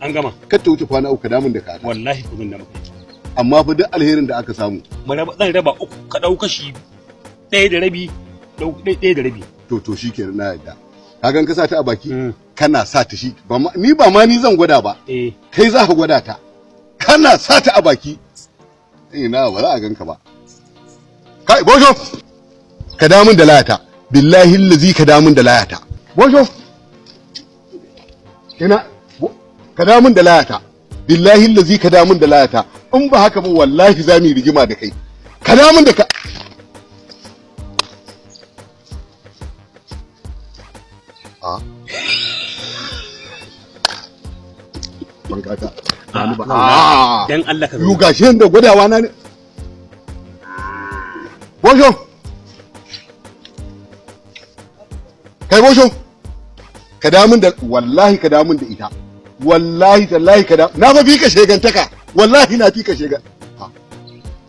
an gama kar ta wuce kwana uku damun da ka wallahi ku zan da maka amma fa duk alherin da aka samu zan raba uku ka dau kashi 1.5 ɗaya da rabi to shikenan na yadda kagan ka sa ta a baki kana sa ta shi ni ba ma ni zan gwada ba kai za ka gwada ta kana sa ta a baki ina ba za a ganka ba kai bojo ka damun da layata billahi allazi ka damun da layata bojo ina ka damun da layata billahi allazi ka damun da layata in ba haka ba wallahi za mu yi rigima da kai ka damun da ka bankata ba dan Allah ka zo gashi da gwadawa na ne bosho kai bosho ka damun da wallahi ka damun da ita wallahi tallahi ka damun na fa fi ka shegantaka wallahi na fi ka shegan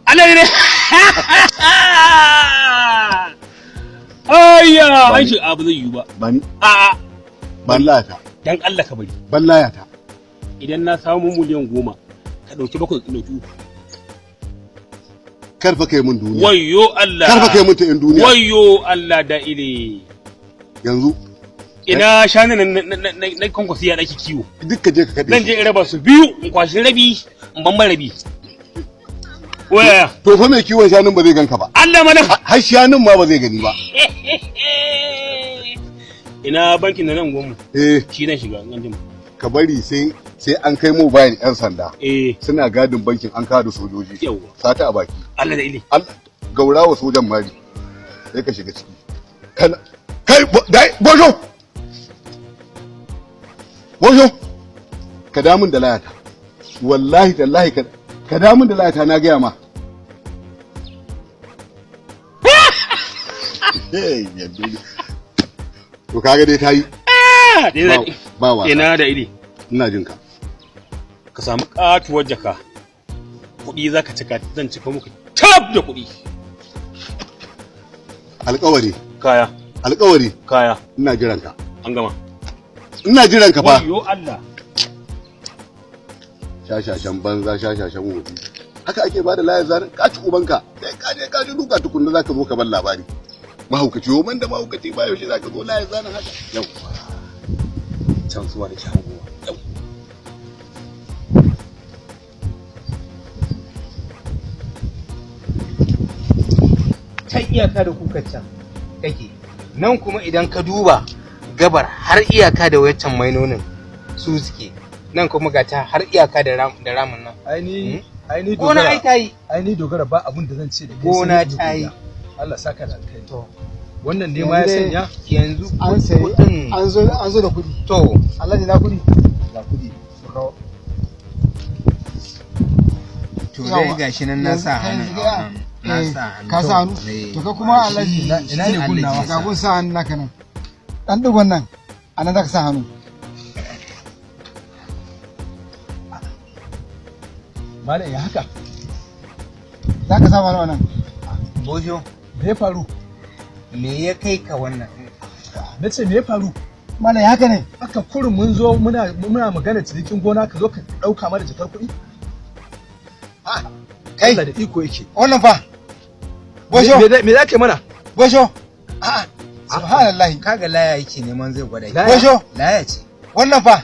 Allah ne ayya ai shi abu zai yi ba ban ban layata dan Allah ka bari ban layata idan na samu miliyan 10 ka dauki 7 ka dauki 3 karfa kai mun duniya wayyo Allah karfa kai mun ta in duniya wayyo Allah da ile yanzu ina shanin na konkosi ya dake kiwo duk ka je ka kade zan je in raba su biyu in kwashi rabi in ban rabi waya to fa mai kiwon shanun ba zai ganka ba Allah mana har shanun ma ba zai gani ba ina bankin da nan gomu shi dan shiga an jima ka bari sai an kai mobile yan sanda suna gadin bankin an kawo da sojoji sata a baki Allah da ile Allah gaurawa sojan mari sai ka shiga ciki kana kai dai bojo ka damun da layata wallahi tallahi ka damun da layata na gaya ma to kaga dai tayi ba wa ina da ile ina jin ka ka samu katuwar jaka kuɗi zaka cika zan cika muku tab da kuɗi alƙawari kaya ina jiran ka an gama ina jiran ka fa yo Allah shashashan banza shashashan wofi haka ake bada layar zarin kaci ubanka sai ka je duka tukunna zaka zo ka bar labari mahaukaci yo man da mahaukaci ba yaushe zaka zo layar zarin haka yau can suwa da kyan gowa yau can iyaka da kuka can kake nan kuma idan ka duba gabar har iyaka da waccan mainonin su suke nan kuma ga ta har iyaka da ramin nan aini gona ai tayi aini dogara ba abun da zan ce da gona tayi Allah saka da kai to wannan ne ma ya sanya yanzu an sai an zo da kudi to Allah ne na kudi to dai gashi nan na sa hannu ka sa hannu to ka kuma Alhaji ina ne kunnawa ga gun sa hannu naka nan dan digon nan anan zaka sa hannu malam ya haka zaka sa hannu nan bojo me ya faru me ya kai ka wannan nace me ya faru malam ya haka ne aka kurin mun zo muna magana cikin gona ka zo ka dauka mana jakar kuɗi kai Allah da iko yake wannan fa Bosho me zake mana Bosho subhanallahi kaga laya yake neman zai gwada Bosho laya ce wannan fa